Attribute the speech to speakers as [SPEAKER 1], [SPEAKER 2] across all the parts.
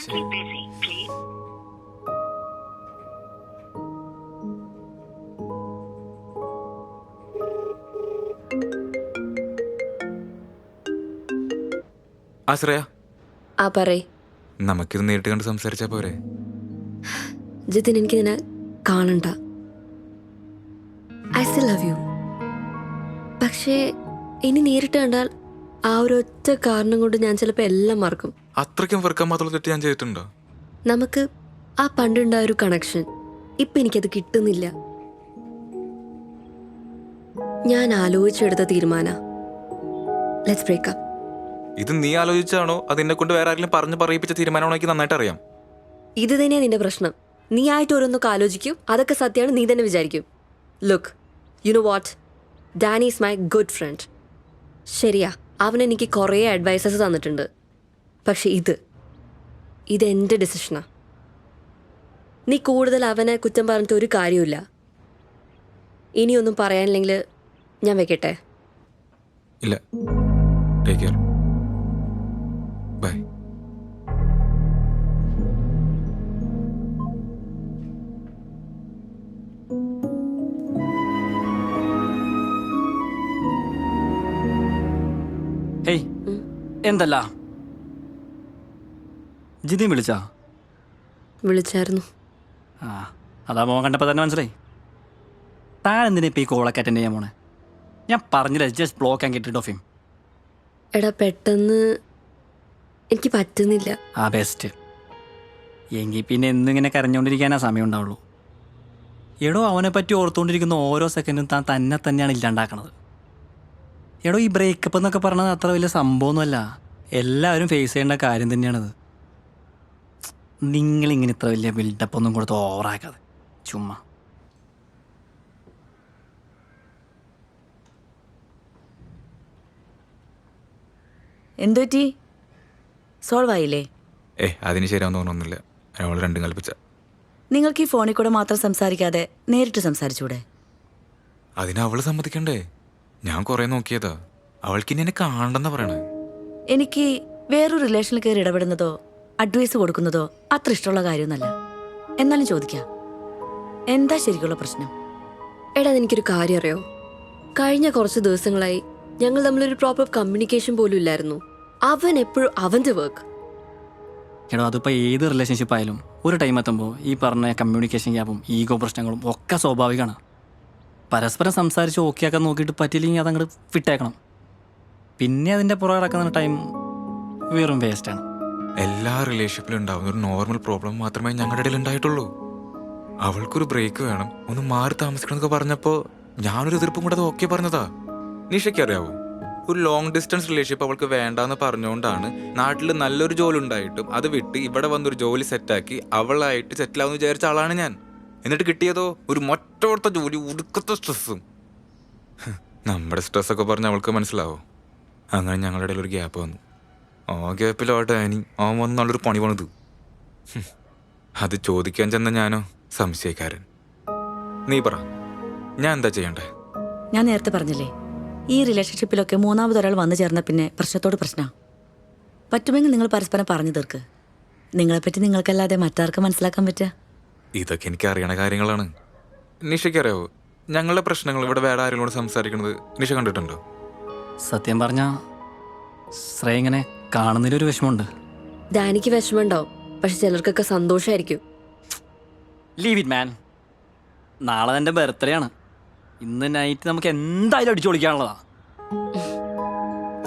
[SPEAKER 1] currently busy. Please.
[SPEAKER 2] ആശ്രയ,
[SPEAKER 3] ആ പറയ്
[SPEAKER 2] നമുക്കിത് നേരിട്ട് കണ്ട് സംസാരിച്ചാ പോരെ?
[SPEAKER 3] ജിതിൻ, എനിക്ക് നിന്നെ കാണണ്ട. I still love you. പക്ഷേ ഇനി നേരിട്ട് കണ്ടാൽ ആ ഒരു ഒറ്റ കാരണം കൊണ്ട് ഞാൻ ചിലപ്പോൾ എല്ലാം മറക്കും.
[SPEAKER 2] അത്രയ്ക്കും വെറുക്കാൻ മാത്രമുള്ള തെറ്റ് ഞാൻ ചെയ്തിട്ടുണ്ടോ?
[SPEAKER 3] നമുക്ക് ആ പണ്ടുണ്ടായ ഒരു കണക്ഷൻ ഇപ്പം എനിക്കത് കിട്ടുന്നില്ല. ഞാൻ ആലോചിച്ചെടുത്ത തീരുമാന, ലെറ്റ്സ് ബ്രേക്ക് അപ്പ്.
[SPEAKER 2] ഇത് നീ ആലോചിച്ചാണോ അത് എന്നെ കൊണ്ട് വേറെ ആരെങ്കിലും പറഞ്ഞു പറയിപ്പിച്ച തീരുമാനമാണോ എനിക്ക് നന്നായിട്ട് അറിയാം.
[SPEAKER 3] ഇത് തന്നെയാണ് നിന്റെ പ്രശ്നം. നീ ആയിട്ട് ഓരോന്നൊക്കെ ആലോചിക്കും, അതൊക്കെ സത്യമാണ് നീ തന്നെ വിചാരിക്കും. Look, you know what, Danny is my good friend. ശരിയാ, അവൻ എനിക്ക് കുറേ അഡ്വൈസസ് തന്നിട്ടുണ്ട്. പക്ഷെ ഇതെൻ്റെ ഡിസിഷനാ. നീ കൂടുതൽ അവനെ കുറ്റം പറഞ്ഞിട്ട് ഒരു കാര്യമില്ല. ഇനിയൊന്നും പറയാനില്ലെങ്കിൽ ഞാൻ വെക്കട്ടെ.
[SPEAKER 2] ഇല്ല, ടേക്ക് കെയർ, ബൈ.
[SPEAKER 4] ഹേയ്, എന്തല്ല ജിതിൻ വിളിച്ചാ?
[SPEAKER 3] വിളിച്ചായിരുന്നു.
[SPEAKER 4] ആ, അതാ മോൻ കണ്ടപ്പോൾ തന്നെ മനസ്സിലായി. താൻ എന്തിനാ ഇപ്പോൾ ഈ കോളൊക്കെ അറ്റൻഡ് ചെയ്യാൻ പോണേ? ഞാൻ പറഞ്ഞില്ല, just block and get rid of him.
[SPEAKER 3] എടാ, പെട്ടെന്ന് എനിക്ക് പറ്റുന്നില്ല.
[SPEAKER 4] ആ, ബെസ്റ്റ്. എങ്കിൽ പിന്നെ എന്നും ഇങ്ങനെ കരഞ്ഞുകൊണ്ടിരിക്കാനാ സമയം ഉണ്ടാവുള്ളൂ. എടോ, അവനെ പറ്റി ഓർത്തുകൊണ്ടിരിക്കുന്ന ഓരോ സെക്കൻഡും താൻ തന്നെയാണ് ഇല്ലാണ്ടാക്കണത്. എടോ, ഈ ബ്രേക്കപ്പ് എന്നൊക്കെ പറഞ്ഞത് അത്ര വലിയ സംഭവമൊന്നുമല്ല. എല്ലാവരും ഫേസ് ചെയ്യേണ്ട കാര്യം തന്നെയാണത്. നിങ്ങളിങ്ങനെ ഇത്ര വലിയ ബിൽഡപ്പ് ഒന്നും കൊടുത്ത് ഓവറാക്കാതെ ചുമ്മാ.
[SPEAKER 5] എന്തുപറ്റി? സോൾവ് ആയില്ലേ?
[SPEAKER 2] അതിന് ശരിയാവുന്ന തോന്നുന്നില്ല. അവൾ രണ്ടും കൽപ്പിച്ച.
[SPEAKER 5] നിങ്ങൾക്ക് ഈ ഫോണിൽ കൂടെ മാത്രം സംസാരിക്കാതെ നേരിട്ട് സംസാരിച്ചൂടെ?
[SPEAKER 2] അതിന് അവള് സമ്മതിക്കണ്ടേ? ഞാൻ കുറെ നോക്കിയതാ. അവൾക്ക് ഇനി എന്നെ കാണണ്ടെന്നാ പറയണേ.
[SPEAKER 5] എനിക്ക് വേറൊരു റിലേഷനിൽ കയറി ഇടപെടുന്നതോ അഡ്വൈസ് കൊടുക്കുന്നതോ അത്ര ഇഷ്ടമുള്ള കാര്യമൊന്നല്ല. എന്നാലും ചോദിക്കാം, എന്താ ശരിക്കുള്ള പ്രശ്നം?
[SPEAKER 3] എടാ, എനിക്കൊരു കാര്യം അറിയോ? കഴിഞ്ഞ കുറച്ച് ദിവസങ്ങളായി ഞങ്ങൾ തമ്മിലൊരു പ്രോപ്പർ കമ്മ്യൂണിക്കേഷൻ പോലും ഇല്ലായിരുന്നു. അവൻ എപ്പോഴും അവൻ്റെ വർക്ക്.
[SPEAKER 4] എടോ, അതിപ്പോൾ ഏത് റിലേഷൻഷിപ്പ് ആയാലും ഒരു ടൈം എത്തുമ്പോൾ ഈ പറഞ്ഞ കമ്മ്യൂണിക്കേഷൻ ഗ്യാപ്പും ഈഗോ പ്രശ്നങ്ങളും ഒക്കെ സ്വാഭാവികമാണ്. പരസ്പരം സംസാരിച്ച് ഓക്കെ ആക്കാൻ നോക്കിയിട്ട് പറ്റില്ലെങ്കിൽ അതങ്ങോട്ട് വിട്ടേക്കണം. പിന്നെ അതിൻ്റെ പുറകെ നടക്കുന്ന ടൈം വെറും വേസ്റ്റാണ്.
[SPEAKER 2] എല്ലാ റിലേഷൻഷിപ്പിലും ഉണ്ടാവുന്ന ഒരു നോർമൽ പ്രോബ്ലം മാത്രമേ ഞങ്ങളുടെ ഇടയിൽ ഉണ്ടായിട്ടുള്ളൂ. അവൾക്കൊരു ബ്രേക്ക് വേണം, ഒന്ന് മാറി താമസിക്കണമെന്നൊക്കെ പറഞ്ഞപ്പോൾ ഞാനൊരു എതിർപ്പും കൂടെ അത് ഓക്കെ പറഞ്ഞതാ. നിഷയ്ക്ക് അറിയാവോ, ഒരു ലോങ് ഡിസ്റ്റൻസ് റിലേഷൻഷിപ്പ് അവൾക്ക് വേണ്ടാന്ന് പറഞ്ഞുകൊണ്ടാണ് നാട്ടിൽ നല്ലൊരു ജോലി ഉണ്ടായിട്ടും അത് വിട്ട് ഇവിടെ വന്നൊരു ജോലി സെറ്റാക്കി അവളായിട്ട് സെറ്റിലാവുമെന്ന് വിചാരിച്ച ആളാണ് ഞാൻ. എന്നിട്ട് കിട്ടിയതോ ഒരു മൊറ്റോടത്തെ ജോലി, ഉടുക്കത്തെ സ്ട്രെസ്സും. നമ്മുടെ സ്ട്രെസ്സൊക്കെ പറഞ്ഞ് അവൾക്ക് മനസ്സിലാവോ? അങ്ങനെ ഞങ്ങളുടെ ഇടയിൽ ഒരു ഗ്യാപ്പ് വന്നു. ആ ഗ്യാപ്പിലോട്ടെ അവൻ വന്ന് നല്ലൊരു പണി പണിതു. അത് ചോദിക്കാൻ ചെന്ന ഞാനോ സംശയക്കാരൻ. നീ പറ, ഞാൻ എന്താ ചെയ്യണ്ടേ?
[SPEAKER 5] ഞാൻ നേരത്തെ പറഞ്ഞില്ലേ, ഈ റിലേഷൻഷിപ്പിലൊക്കെ മൂന്നാമതൊരാൾ വന്നു ചേർന്ന പിന്നെ പ്രശ്നത്തോട് പ്രശ്നമാണ്. പറ്റുമെങ്കിൽ നിങ്ങൾ പരസ്പരം പറഞ്ഞു തീർക്ക്. നിങ്ങളെപ്പറ്റി നിങ്ങൾക്കല്ലാതെ മറ്റാർക്കും മനസ്സിലാക്കാൻ പറ്റുക?
[SPEAKER 2] ഇതൊക്കെ എനിക്ക് അറിയണ കാര്യങ്ങളാണ്. നിഷയ്ക്ക് അറിയാവോ, ഞങ്ങളുടെ പ്രശ്നങ്ങൾ ഇവിടെ വേറെ ആരെങ്കിലും സംസാരിക്കുന്നത് നിഷ കണ്ടിട്ടുണ്ടോ?
[SPEAKER 4] സത്യം പറഞ്ഞാൽ ശ്രേയ ഇങ്ങനെ കാണുന്നതിലൊരു വിഷമമുണ്ട്.
[SPEAKER 3] ഡാനിക്ക് വിഷമമുണ്ടാവും, പക്ഷെ ചിലർക്കൊക്കെ സന്തോഷമായിരിക്കും.
[SPEAKER 4] Leave it man. നാളെ എൻ്റെ ബർത്ത്ഡേ ആണ്. ഇന്ന് നൈറ്റ് നമുക്ക് എന്തായാലും അടിച്ചു പൊളിക്കാനുള്ളതാ.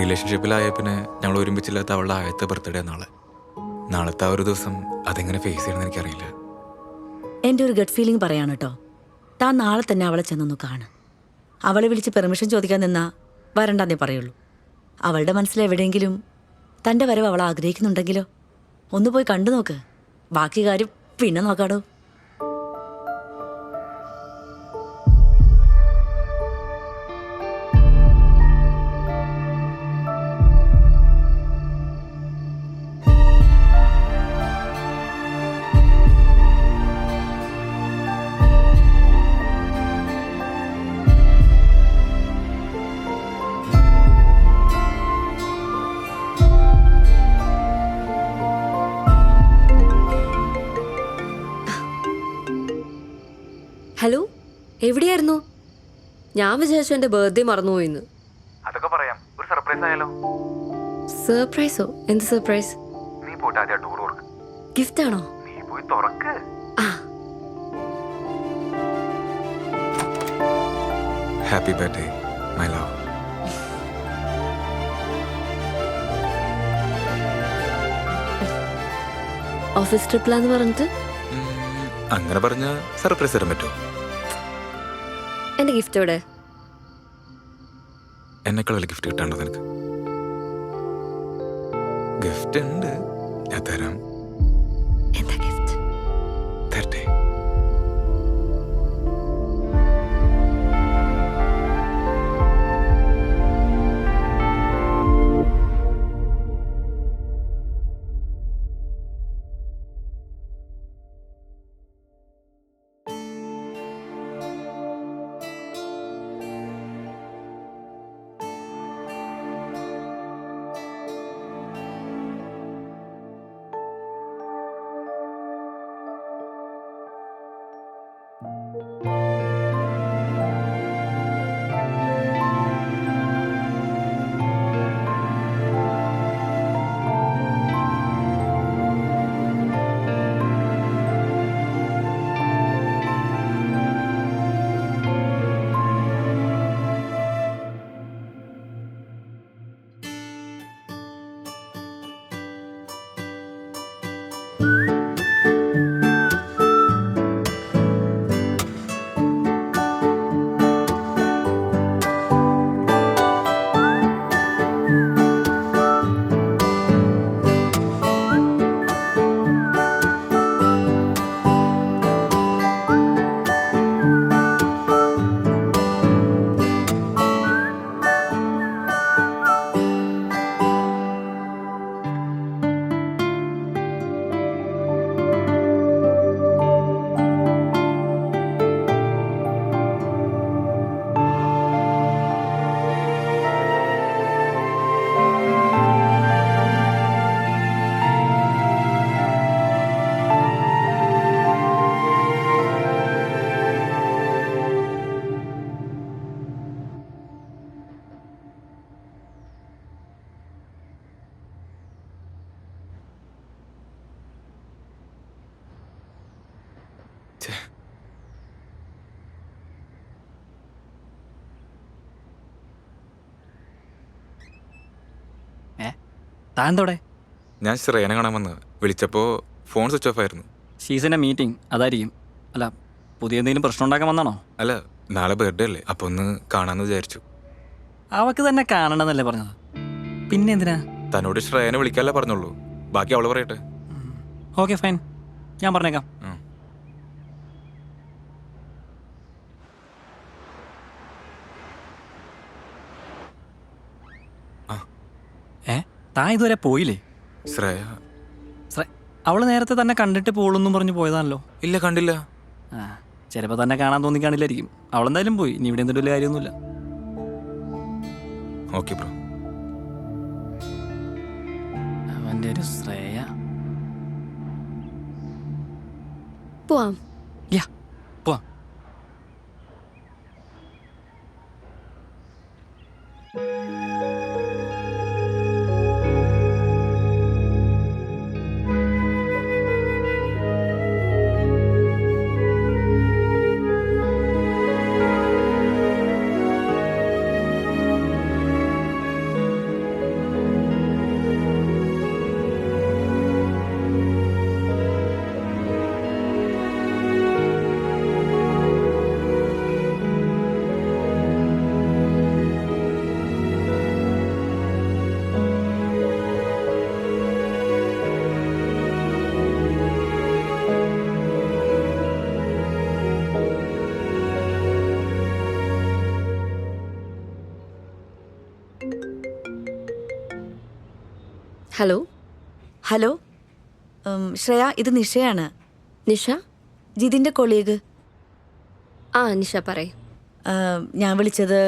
[SPEAKER 2] റിലേഷൻഷിപ്പിലായ പിന്നെ ഞങ്ങൾ ഒരുമിച്ചില്ലാത്ത അവളുടെ ആദ്യത്തെ ബർത്ത്ഡേ നാളത്തെ ആ ഒരു ദിവസം അതെങ്ങനെ ഫേസ് ചെയ്യണമെന്ന് എനിക്കറിയില്ല.
[SPEAKER 5] എൻ്റെ ഒരു ഗട്ട് ഫീലിംഗ് പറയാണ് കേട്ടോ. താൻ നാളെ തന്നെ അവളെ ചെന്നൊന്നു കാണും. അവളെ വിളിച്ച് പെർമിഷൻ ചോദിക്കാൻ നിന്നാ വരണ്ടെന്നേ പറയുള്ളൂ. അവളുടെ മനസ്സിലെവിടെയെങ്കിലും തൻ്റെ വരവ് അവൾ ആഗ്രഹിക്കുന്നുണ്ടെങ്കിലോ ഒന്ന് പോയി കണ്ടു നോക്ക്. ബാക്കി കാര്യം പിന്നെ നോക്കാടോ.
[SPEAKER 3] ഹലോ, എവിടെയായിരുന്നു? ഞാൻ വിചാരിച്ചു എൻ്റെ ബർത്ത്ഡേ മറന്നുപോയിന്ന്.
[SPEAKER 2] അതൊക്കെ പറയാം. ഒരു സർപ്രൈസ് ആയാലോ?
[SPEAKER 3] സർപ്രൈസോ? എന്ത് സർപ്രൈസ്?
[SPEAKER 2] നീ പോയിട്ട് ആദ്യം ഡോർ തുറക്ക്.
[SPEAKER 3] ഗിഫ്റ്റ് ആണോ?
[SPEAKER 2] നീ പോയി തുറക്ക്.
[SPEAKER 3] ആ,
[SPEAKER 2] happy birthday my love.
[SPEAKER 3] Office ട്രിപ്പിലാന്ന് പറഞ്ഞിട്ട്
[SPEAKER 2] അങ്ങനെ പറഞ്ഞ സർപ്രൈസ് തരാൻ പറ്റുമോ?
[SPEAKER 3] എൻ്റെ ഗിഫ്റ്റ് എവിടെ?
[SPEAKER 2] എന്നെക്കാൾ വലിയ ഗിഫ്റ്റ് കിട്ടാണ്ടോ നിനക്ക്? ഗിഫ്റ്റ് ഉണ്ട്, ഞാൻ തരാം.
[SPEAKER 3] എന്താ ഗിഫ്റ്റ്?
[SPEAKER 2] തരട്ടെ.
[SPEAKER 4] താൻ എന്തോടെ?
[SPEAKER 2] ഞാൻ ശ്രേയനെ കാണാൻ വന്നത്. വിളിച്ചപ്പോ ഫോൺ സ്വിച്ച് ഓഫ് ആയിരുന്നു.
[SPEAKER 4] ഷീസിൻ്റെ മീറ്റിംഗ് അതായിരിക്കും. അല്ല, പുതിയ എന്തെങ്കിലും പ്രശ്നം ഉണ്ടാക്കാൻ വന്നാണോ?
[SPEAKER 2] അല്ല, നാളെ ബർത്ത്ഡേ അല്ലേ, അപ്പൊ ഒന്ന് കാണാന്ന് വിചാരിച്ചു.
[SPEAKER 4] അവക്ക് തന്നെ കാണണമെന്നല്ലേ പറഞ്ഞത്, പിന്നെ എന്തിനാ?
[SPEAKER 2] തന്നോട് ശ്രേയനെ വിളിക്കാനല്ലേ പറഞ്ഞുള്ളൂ, ബാക്കി അവള് പറയട്ടെ.
[SPEAKER 4] ഓക്കെ ഫൈൻ, ഞാൻ പറഞ്ഞേക്കാം. താൻ ഇതുവരെ പോയില്ലേ?
[SPEAKER 2] ശ്രേയ
[SPEAKER 4] അവള് നേരത്തെ തന്നെ കണ്ടിട്ട് പോളെന്നും പറഞ്ഞു പോയതാണല്ലോ.
[SPEAKER 2] ഇല്ല, കണ്ടില്ല.
[SPEAKER 4] ആ, ചിലപ്പോൾ തന്നെ കാണാൻ തോന്നിക്കാണില്ലായിരിക്കും. അവളെന്തായാലും പോയി, ഇനി ഇവിടെ എന്തെങ്കിലും വലിയ കാര്യമൊന്നുമില്ല.
[SPEAKER 2] Okay bro.
[SPEAKER 4] അവൻ്റെ ഒരു ശ്രേയ.
[SPEAKER 3] പോവാം.
[SPEAKER 4] യാ, പോവാം.
[SPEAKER 3] ഹലോ.
[SPEAKER 5] ഹലോ, ശ്രേയ, ഇത് നിഷയാണ്.
[SPEAKER 3] നിഷ?
[SPEAKER 5] ജിതിൻ്റെ കൊളീഗ്.
[SPEAKER 3] ആ, നിഷ പറയ്.
[SPEAKER 5] ഞാൻ വിളിച്ചത്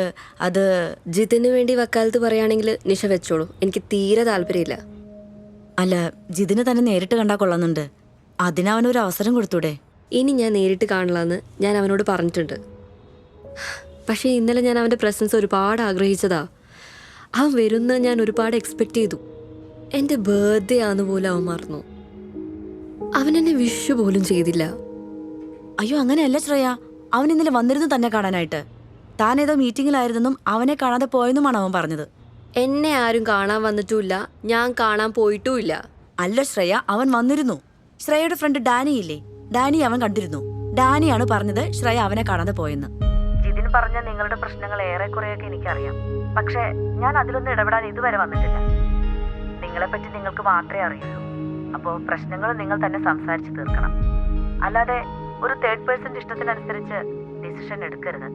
[SPEAKER 5] അത്
[SPEAKER 3] ജിതിന് വേണ്ടി വക്കാലത്ത് പറയുകയാണെങ്കിൽ നിഷ വെച്ചോളൂ, എനിക്ക് തീരെ താല്പര്യമില്ല.
[SPEAKER 5] അല്ല, ജിതിന് തന്നെ നേരിട്ട് കണ്ടാൽ കൊള്ളുന്നുണ്ട്. അതിനവനൊരു അവസരം കൊടുത്തൂടെ?
[SPEAKER 3] ഇനി ഞാൻ നേരിട്ട് കാണില്ലെന്ന് ഞാൻ അവനോട് പറഞ്ഞിട്ടുണ്ട്. പക്ഷേ ഇന്നലെ ഞാൻ അവൻ്റെ പ്രസൻസ് ഒരുപാട് ആഗ്രഹിച്ചതാ. അവൻ വരുന്ന ഞാൻ ഒരുപാട് എക്സ്പെക്റ്റ് ചെയ്തു. എൻ്റെ ബർത്ത്ഡേ ആന്ന് പോലും അവൻ മറന്നു. അവൻ എന്നെ വിഷ് പോലും ചെയ്തില്ല.
[SPEAKER 5] അയ്യോ അങ്ങനെയല്ല ശ്രേയ, അവൻ ഇന്നലെ വന്നിരുന്നു തന്നെ കാണാനായിട്ട്. താൻ ഏതോ മീറ്റിങ്ങിലായിരുന്നെന്നും അവനെ കാണാതെ പോയെന്നുമാണ് അവൻ പറഞ്ഞത്.
[SPEAKER 3] എന്നെ ആരും കാണാൻ വന്നിട്ടുമില്ല, ഞാൻ കാണാൻ പോയിട്ടുമില്ല.
[SPEAKER 5] അല്ല ശ്രേയ, അവൻ വന്നിരുന്നു. ശ്രേയയുടെ ഫ്രണ്ട് ഡാനി ഇല്ലേ, ഡാനി അവൻ കണ്ടിരുന്നു. ഡാനിയാണ് പറഞ്ഞത് ശ്രേയ അവനെ കാണാതെ പോയെന്ന്. ജിതിൻ പറഞ്ഞ നിങ്ങളുടെ പ്രശ്നങ്ങൾ ഏറെക്കുറെയൊക്കെ എനിക്കറിയാം. പക്ഷേ ഞാൻ അതിലൊന്നും ഇടപെടാൻ ഇതുവരെ വന്നിട്ടില്ല. നിങ്ങളെപ്പറ്റി നിങ്ങൾക്ക് മാത്രമേ അറിയുള്ളൂ. അപ്പോൾ പ്രശ്നങ്ങൾ നിങ്ങൾ തന്നെ സംസാരിച്ച് തീർക്കണം. അല്ലാതെ ഒരു തേർഡ് പേഴ്സന്റെ ഇഷ്ടത്തിനനുസരിച്ച് ഡിസിഷൻ എടുക്കരുത്.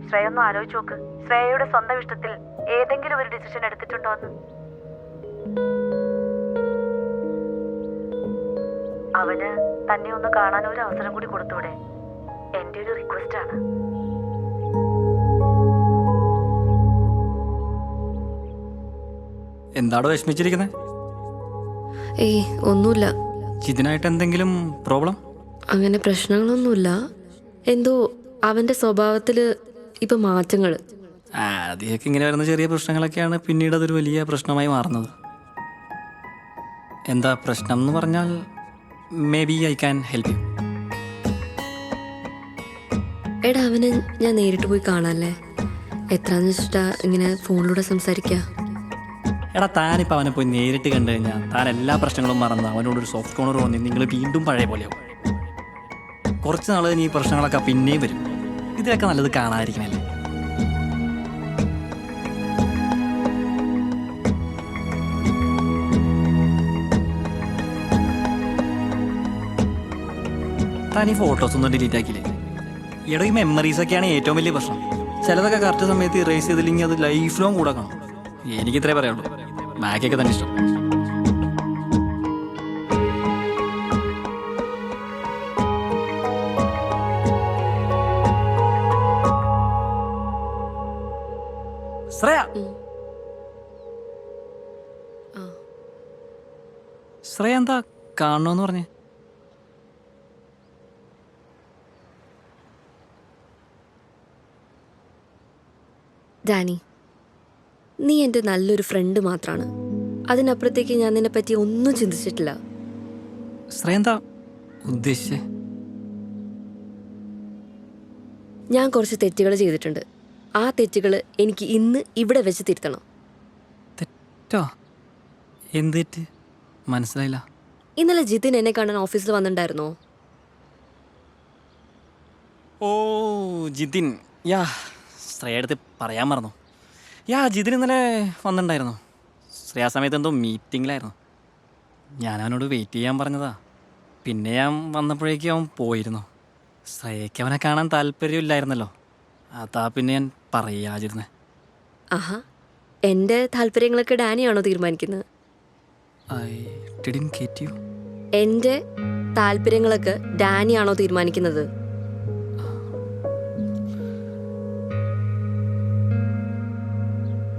[SPEAKER 5] ശ്രേയ ഒന്ന് ആലോചിച്ച് നോക്ക്. ശ്രേയയുടെ സ്വന്തം ഇഷ്ടത്തിൽ ഏതെങ്കിലും ഒരു ഡിസിഷൻ എടുത്തിട്ടുണ്ടോ എന്ന്. അവന് തന്നെ ഒന്ന് കാണാൻ ഒരു അവസരം കൂടി കൊടുത്തൂടെ? എന്റെ ഒരു റിക്വസ്റ്റ് ആണ്.
[SPEAKER 4] എന്താടോ വിഷമിച്ചിരിക്കുന്നത്?
[SPEAKER 3] ഏയ് ഒന്നുമില്ല,
[SPEAKER 4] ജിതിനായിട്ട് എന്തെങ്കിലും പ്രോബ്ലം?
[SPEAKER 3] അങ്ങനെ പ്രശ്നങ്ങളൊന്നുമില്ല. എന്തോ അവൻ്റെ സ്വഭാവത്തിൽ ഇപ്പം മാറ്റങ്ങൾ.
[SPEAKER 4] ആദ്യമൊക്കെ ഇങ്ങനെ വരുന്ന ചെറിയ പ്രശ്നങ്ങളൊക്കെയാണ് പിന്നീട് അതൊരു വലിയ പ്രശ്നമായി മാറുന്നത്. എന്താ പ്രശ്നം എന്ന് പറഞ്ഞാൽ may be I can help you.
[SPEAKER 3] എടാ അവന് ഞാൻ നേരിട്ട് പോയി കാണാല്ലേ? എത്രയെന്ന് വെച്ചിട്ടാ ഇങ്ങനെ ഫോണിലൂടെ സംസാരിക്കുക?
[SPEAKER 4] എടാ താനിപ്പോൾ അവനെ പോയി നേരിട്ട് കണ്ടു കഴിഞ്ഞാൽ താൻ എല്ലാ പ്രശ്നങ്ങളും മറന്ന് അവനോടൊരു സോഫ്റ്റ് കോർണർ തോന്നി നിങ്ങൾ വീണ്ടും പഴയ പോലെയാവും. കുറച്ച് നാൾ കഴിഞ്ഞ് ഈ പ്രശ്നങ്ങളൊക്കെ പിന്നെയും വരും. ഇതിലൊക്കെ നല്ലത് കാണാതിരിക്കണല്ലേ. താൻ ഈ ഫോട്ടോസ് ഒന്നും ഡിലീറ്റ് ആക്കിയില്ലേ? ഈയിടെ ഈ മെമ്മറീസൊക്കെയാണ് ഏറ്റവും വലിയ പ്രശ്നം. ചിലതൊക്കെ കറക്റ്റ് സമയത്ത് ഇറേസ് ചെയ്തില്ലെങ്കിൽ അത് ലൈഫ് ലോങ് കൂടെ കാണും. എനിക്കിത്രേ പറയുള്ളൂ. ബാക്കിയൊക്കെ തന്നെ ഇഷ്ടം. ശ്രേയ, ശ്രേയ എന്താ കാണണമെന്ന് പറഞ്ഞേ?
[SPEAKER 3] ഡാനി, നീ എൻ്റെ നല്ലൊരു ഫ്രണ്ട് മാത്രമാണ്. അതിനപ്പുറത്തേക്ക് ഞാൻ നിന്നെ പറ്റി ഒന്നും ചിന്തിച്ചിട്ടില്ല.
[SPEAKER 4] ശ്രേയ എന്താ ഉദ്ദേശിച്ചേ?
[SPEAKER 3] ഞാൻ കുറച്ച് തെറ്റുകൾ ചെയ്തിട്ടുണ്ട്. ആ തെറ്റുകൾ എനിക്ക് ഇന്ന് ഇവിടെ വെച്ച് തിരുത്തണം.
[SPEAKER 4] തെറ്റോ? എന്ത് തെറ്റ്? മനസ്സിലായില്ല.
[SPEAKER 3] ഇന്നലെ ജിതിൻ എന്നെ കാണാൻ ഓഫീസിൽ വന്നിട്ടുണ്ടായിരുന്നോ?
[SPEAKER 4] ഓ ജിതിൻ, യാ ശ്രേയ അടുത്ത് പറയാൻ മറന്നു. യാ ജിതിൻ ഇന്നലെ വന്നിട്ടുണ്ടായിരുന്നു. ശ്രേയ സമയത്ത് എന്തോ മീറ്റിങ്ങിലായിരുന്നു. ഞാൻ അവനോട് വെയിറ്റ് ചെയ്യാൻ പറഞ്ഞതാ. പിന്നെ ഞാൻ വന്നപ്പോഴേക്കും അവൻ പോയിരുന്നു. ശ്രേയയ്ക്ക് അവനെ കാണാൻ താല്പര്യമില്ലായിരുന്നല്ലോ. അതാ പിന്നെ ഞാൻ പറയാതിരുന്നേ.
[SPEAKER 3] ആഹാ, എൻ്റെ താല്പര്യങ്ങളൊക്കെ ഡാനിയാണോ തീരുമാനിക്കുന്നത്?
[SPEAKER 4] I didn't get you.
[SPEAKER 3] എൻ്റെ താല്പര്യങ്ങളൊക്കെ ഡാനിയാണോ തീരുമാനിക്കുന്നത്?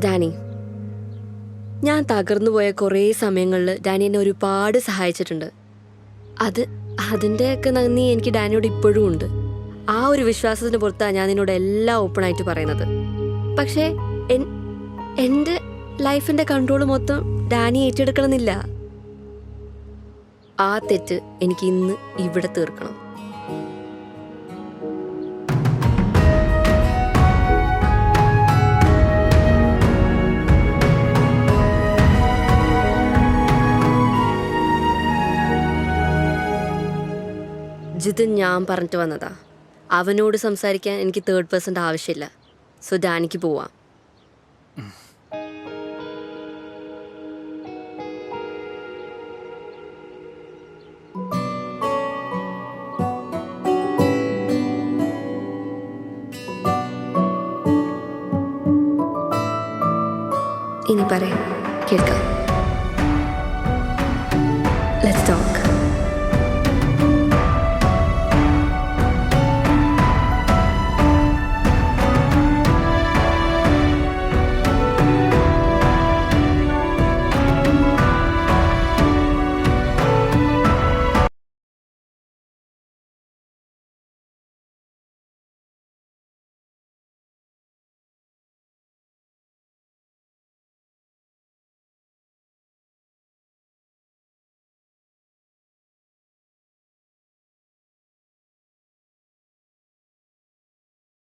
[SPEAKER 3] ഡാനി, ഞാൻ തകർന്നു പോയ കുറേ സമയങ്ങളിൽ ഡാനി എന്നെ ഒരുപാട് സഹായിച്ചിട്ടുണ്ട്. അതിൻ്റെയൊക്കെ നന്ദി എനിക്ക് ഡാനിയോട് ഇപ്പോഴും ഉണ്ട്. ആ ഒരു വിശ്വാസത്തിന് പുറത്താണ് ഞാൻ നിന്നോട് എല്ലാം ഓപ്പണായിട്ട് പറയുന്നത്. പക്ഷേ എൻ്റെ ലൈഫിൻ്റെ കൺട്രോൾ മൊത്തം ഡാനി ഏറ്റെടുക്കണമെന്നില്ല. ആ തെറ്റ് എനിക്ക് ഇന്ന് ഇവിടെ തീർക്കണം. ജിതിൻ ഞാൻ പറഞ്ഞിട്ട് വന്നതാ. അവനോട് സംസാരിക്കാൻ എനിക്ക് തേർഡ് പേഴ്സൻ്റെ ആവശ്യമില്ല. സോ ഡാനിക്ക് പോവാം. ഇനി പറയാം, കേൾക്കാം.